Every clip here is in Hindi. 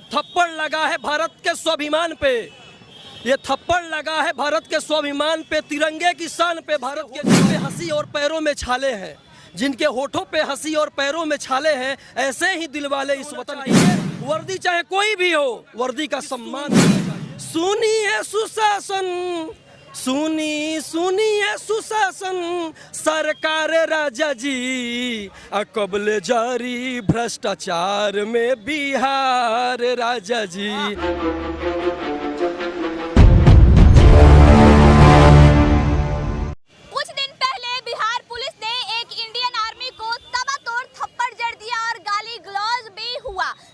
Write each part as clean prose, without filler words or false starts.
थप्पड़ लगा है भारत के स्वाभिमान पे, ये थप्पड़ लगा है भारत के स्वाभिमान पे, तिरंगे की शान पे। भारत के जिनके हंसी और पैरों में छाले हैं, जिनके होठों पे हंसी और पैरों में छाले हैं, ऐसे ही दिलवाले इस वतन की। वर्दी चाहे कोई भी हो, वर्दी का सम्मान। सुनिए सुशासन, सुनिए सुशासन, सरकार राजा जी, कबल जारी भ्रष्टाचार में बिहार राजा जी।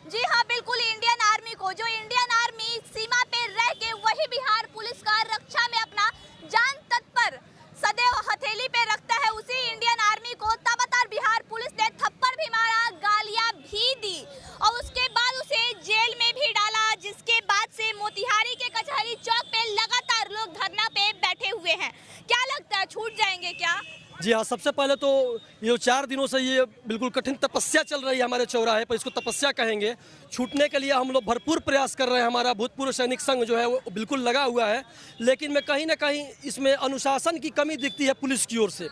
जी हाँ, बिल्कुल इंडियन आर्मी को, जो इंडियन आर्मी सीमा पे रह के वही बिहार पुलिस का रक्षा में अपना जान तत्पर सदैव हथेली पे रखता है, उसी इंडियन आर्मी को तबातार बिहार पुलिस ने थप्पड़ भी मारा, गालियां भी दी और उसके बाद उसे जेल में भी डाला, जिसके बाद से मोतिहारी के कचहरी चौक पे लगातार लोग धरना पे बैठे हुए हैं। क्या लगता है, छूट जाएंगे क्या? जी हाँ, सबसे पहले तो ये 4 दिनों से ये बिल्कुल कठिन तपस्या चल रही है हमारे चौराहे पर, इसको तपस्या कहेंगे। छूटने के लिए हम लोग भरपूर प्रयास कर रहे हैं, हमारा भूतपूर्व सैनिक संघ जो है वो बिल्कुल लगा हुआ है, लेकिन मैं कहीं ना कहीं इसमें अनुशासन की कमी दिखती है पुलिस की ओर से।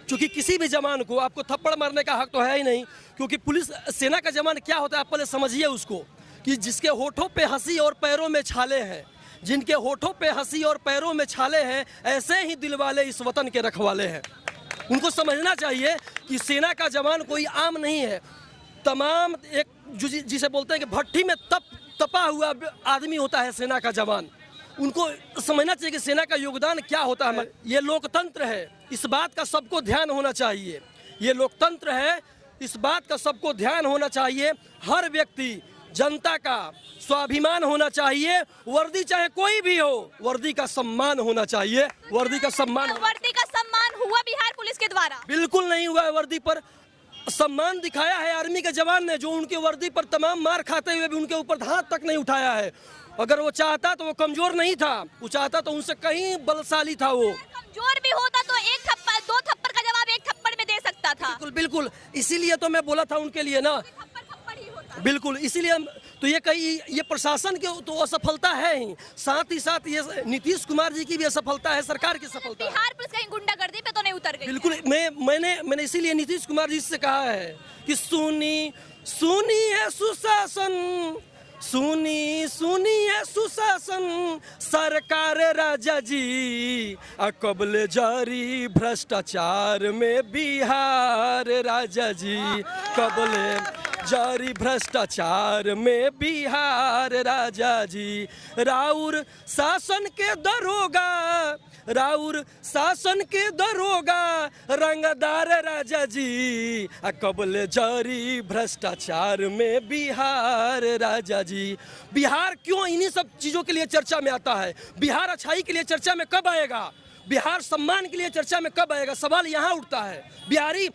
क्योंकि किसी भी जवान को आपको थप्पड़ मारने का हक तो है ही नहीं, क्योंकि पुलिस सेना का जवान क्या होता है आप पहले समझिए उसको, कि जिसके होठों पर हंसी और पैरों में छाले हैं, जिनके होठों पर हंसी और पैरों में छाले हैं, ऐसे ही दिलवाले इस वतन के रखवाले हैं। उनको समझना चाहिए कि सेना का जवान कोई आम नहीं है, तमाम एक जिसे बोलते हैं कि भट्टी में तपा हुआ आदमी होता है सेना का जवान। उनको समझना चाहिए कि सेना का योगदान क्या होता है। ये लोकतंत्र है, इस बात का सबको ध्यान होना चाहिए। ये लोकतंत्र है, इस बात का सबको ध्यान होना चाहिए। हर व्यक्ति, जनता का स्वाभिमान होना चाहिए। वर्दी चाहे कोई भी हो, वर्दी का सम्मान होना चाहिए। वर्दी का सम्मान हुआ बिहार पुलिस के द्वारा? बिल्कुल नहीं हुआ है। वर्दी पर सम्मान दिखाया है आर्मी के जवान ने, जो उनके वर्दी पर तमाम मार खाते हुए भी उनके ऊपर हाथ तक नहीं उठाया है। अगर वो चाहता तो वो कमजोर नहीं था, वो चाहता तो उनसे कहीं बलशाली था। वो कमजोर भी होता तो एक थप्पड़, 2 थप्पड़ का जवाब 1 थप्पड़ में दे सकता था। बिल्कुल, इसीलिए तो मैं बोला था उनके लिए ना, बिल्कुल इसीलिए तो ये प्रशासन की तो असफलता है ही, साथ ही साथ ये नीतीश कुमार जी की भी असफलता है, सरकार की सफलता है। बिहार पुलिस कहीं गुंडागर्दी पे तो नहीं उतर गई? बिल्कुल, मैंने इसीलिए नीतीश कुमार जी से कहा है कि सुनिए सुशासन, सुनिए सुशासन, सरकार राजा जी, कबल जारी भ्रष्टाचार में बिहार राजा जी, कबल जारी भ्रष्टाचार में बिहार राजा जी। राउर शासन के दरोगा, राउर शासन के दरोगा, रंगदार राजा जी, कबल जारी भ्रष्टाचार में बिहार राजा जी। बिहार क्यों इन्हीं सब चीज़ों के लिए चर्चा में आता है? बिहार अच्छाई के लिए चर्चा में कब आएगा? बिहार सम्मान के लिए चर्चा में कब आएगा? सवाल यहाँ उठता है। बिहारी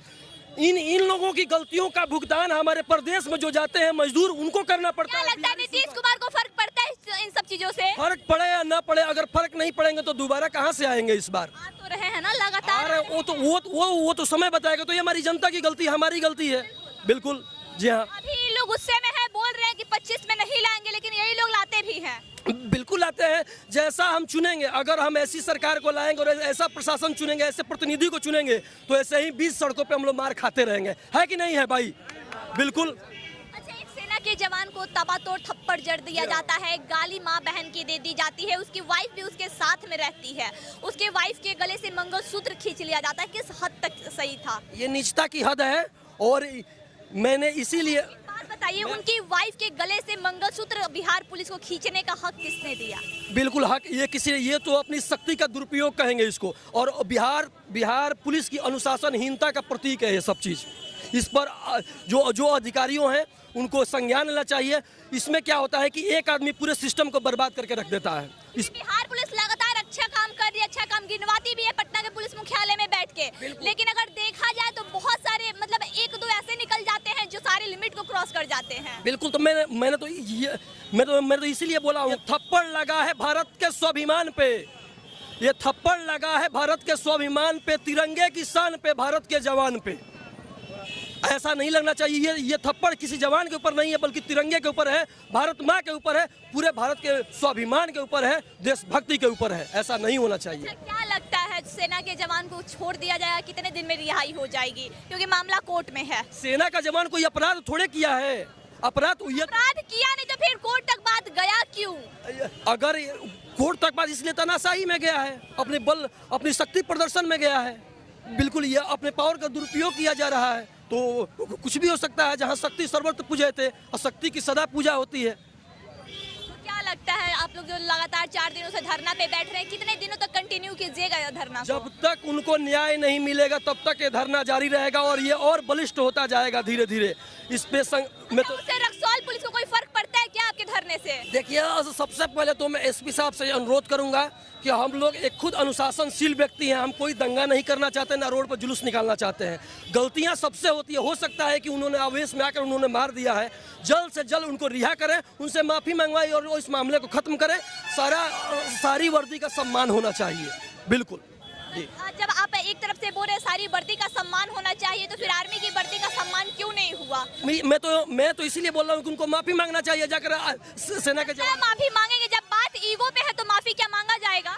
इन लोगों की गलतियों का भुगतान हमारे प्रदेश में जो जाते हैं मजदूर, उनको करना पड़ता है। क्या लगता है नीतीश कुमार को फर्क पड़ता है इन सब चीजों से? फर्क पड़े या ना पड़े, अगर फर्क नहीं पड़ेंगे तो दोबारा कहां से आएंगे इस बार? आ तो रहे हैं ना लगातार। वो तो समय बताएगा। तो ये हमारी जनता की गलती, हमारी गलती है। बिल्कुल, जी हाँ। अभी लोग गुस्से में है, बोल रहे हैं कि 25 में नहीं लाएंगे, लेकिन यही लोग लाते भी हैं। बिल्कुल आते हैं। जैसा हम चुनेंगे, अगर हम ऐसी सरकार को लाएंगे और ऐसा प्रशासन चुनेंगे, ऐसे प्रतिनिधि को चुनेंगे, तो ऐसे ही 20 सड़कों पे हम लोग मार खाते रहेंगे। है कि नहीं है भाई? बिल्कुल। अच्छा, एक सेना के जवान को तबातोड़ थप्पड़ जड़ दिया जाता है, गाली माँ बहन की दे दी जाती है, उसकी वाइफ भी उसके साथ में रहती है, उसके वाइफ के गले से मंगलसूत्र खींच लिया जाता है। किस हद तक सही था? ये नीचता की हद है। और मैंने इसीलिए बताइए, उनकी वाइफ के गले से मंगलसूत्र बिहार पुलिस को खींचने का हक किसने दिया? बिल्कुल हक ये तो अपनी शक्ति का दुरुपयोग कहेंगे इसको। और बिहार पुलिस की अनुशासनहीनता का प्रतीक है ये सब चीज़। इस पर जो अधिकारियों हैं उनको संज्ञान लेना चाहिए। इसमें क्या होता है कि एक आदमी पूरे सिस्टम को बर्बाद करके रख देता है। बिहार पुलिस लगातार अच्छा काम कर रही है, अच्छा काम गिनवाती भी है पटना के पुलिस मुख्यालय में बैठ के, लेकिन अगर देखा जाए तो बहुत सारे मतलब 1-2 ऐसे निकल जाते हैं जो सारी लिमिट को क्रॉस कर जाते हैं। बिल्कुल, तो मैं तो इसीलिए बोला हूँ, थप्पड़ लगा है भारत के स्वाभिमान पे, ये थप्पड़ लगा है भारत के स्वाभिमान पे, तिरंगे की शान पे, भारत के जवान पे। ऐसा नहीं लगना चाहिए। ये थप्पड़ किसी जवान के ऊपर नहीं है, बल्कि तिरंगे के ऊपर है, भारत माँ के ऊपर है, पूरे भारत के स्वाभिमान के ऊपर है, देशभक्ति के ऊपर है। ऐसा नहीं होना चाहिए। क्या लगता है सेना के जवान को छोड़ दिया जाएगा, कितने दिन में रिहाई हो जाएगी, क्योंकि मामला कोर्ट में है? सेना का जवान कोई अपराध थोड़े किया है, अपराध किया नहीं तो फिर कोर्ट तक बात गया क्यों? अगर कोर्ट तक बात इसलिए तानाशाही में गया है, अपने बल अपनी शक्ति प्रदर्शन में गया है, बिल्कुल ये अपने पावर का दुरुपयोग किया जा रहा है। तो कुछ भी हो सकता है। जहाँ शक्ति सर्वत्र पूजे थे और शक्ति की सदा पूजा होती है। तो क्या लगता है आप लोग जो लगातार 4 दिनों से धरना पे बैठ रहे हैं, कितने दिनों तक कंटिन्यू कीजिएगा यह धरना? जब तक उनको न्याय नहीं मिलेगा तब तक ये धरना जारी रहेगा और ये और बलिष्ठ होता जाएगा धीरे धीरे। इस पे मैं तो रक्सौल पुलिस को कोई फर्क पड़ता है क्या आपके धरने से? देखिए, सबसे पहले तो मैं एसपी साहब से अनुरोध करूंगा कि हम लोग एक खुद अनुशासनशील व्यक्ति हैं। हम कोई दंगा नहीं करना चाहते, ना रोड पर जुलूस निकालना चाहते हैं। गलतियां सबसे होती है। हो सकता है कि उन्होंने आवेश में आकर उन्होंने मार दिया है। जल्द से जल्द उनको रिहा करें, उनसे माफी मंगवाई और इस मामले को खत्म करें। सारी वर्दी का सम्मान होना चाहिए। बिल्कुल। जब आप एक तरफ से बोल रहे सारी वर्दी का सम्मान होना चाहिए, तो फिर आर्मी की वर्दी का सम्मान क्यों नहीं हुआ? मैं तो इसीलिए बोल रहा हूँ कि उनको माफी मांगना चाहिए जाकर सेना के जवान। माफी मांगेंगे? जब बात ईगो पे है तो माफी क्या मांगा जाएगा?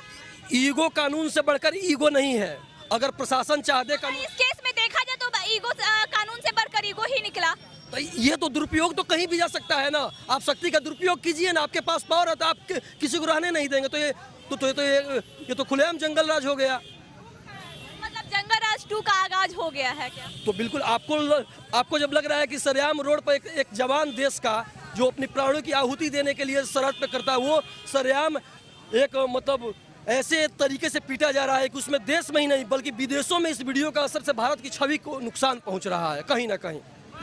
ईगो कानून से बढ़कर ईगो नहीं है। अगर प्रशासन चाहते इस केस में देखा जाए तो ईगो कानून से बढ़कर ईगो ही निकला। तो ये तो दुरुपयोग तो कहीं भी जा सकता है ना। आप शक्ति का दुरुपयोग कीजिए ना, आपके पास पावर है तो आप किसी को रहने नहीं देंगे। तो ये तो खुलेआम जंगल राज हो गया। मतलब जंगल राज 2 का आगाज हो गया है क्या? तो बिल्कुल आपको जब लग रहा है कि सरेआम रोड पर एक जवान देश का जो अपनी प्राणों की आहुति देने के लिए सरहद पे करता है, वो सरेआम एक मतलब ऐसे तरीके से पीटा जा रहा है कि उसमें देश में ही नहीं बल्कि विदेशों में इस वीडियो का असर से भारत की छवि को नुकसान पहुंच रहा है कहीं ना कहीं।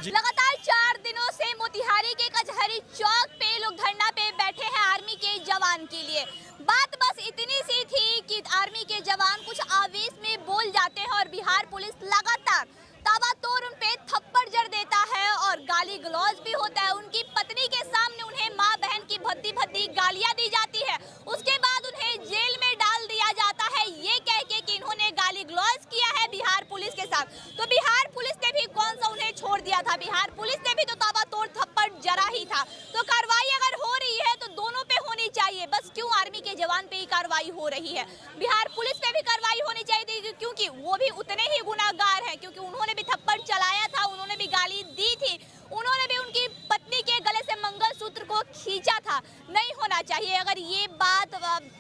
लगातार 4 दिनों से मोतिहारी के कचहरी चौक पे लोग धरना पे बैठे हैं आर्मी के जवान के लिए। बात बस इतनी सी थी कि आर्मी के जवान कुछ आवेश में बोल जाते हैं और बिहार पुलिस लगातार ताबड़तोड़ उन पे थप्पड़ जड़ देता है और गाली गलौज भी होता है। उनकी पत्नी के सामने उन्हें माँ बहन की भद्दी भद्दी गालियां दी जाती है। उसके बाद उन्हें जेल में डाल दिया जाता है, ये कह के कि इन्होंने गाली गलौज किया है बिहार पुलिस के साथ। तो बिहार पुलिस ने भी कौन सा उन्हें छोड़ दिया था? बिहार पुलिस ने भी तो ताबड़तोड़ थप्पड़ जड़ा ही था। तो कार्रवाई अगर हो रही है तो दोनों पे होनी चाहिए। बस क्यों आर्मी के जवान पे ही कार्रवाई हो रही है? बिहार पुलिस पे भी कार्रवाई होनी चाहिए, क्योंकि वो भी उतने ही गुनाहगार हैं, क्योंकि उन्होंने भी थप्पड़ चलाया था, उन्होंने भी गाली दी थी, उन्होंने भी उनकी पत्नी के गले से मंगलसूत्र को खींचा था। नहीं होना चाहिए। अगर ये बात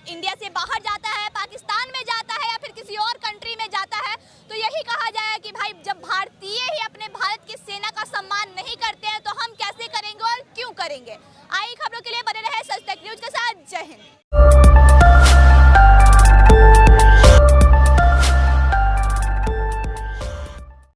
इंडिया से बाहर जाता है, पाकिस्तान में जाता है या फिर किसी और कंट्री में जाता है, तो यही कहा जाए कि भाई जब भारतीय ही अपने भारत की सेना का सम्मान नहीं करते हैं तो हम कैसे करेंगे और क्यों करेंगे? आई खबरों के लिए बने रहे सच तक न्यूज के साथ। जय हिंद।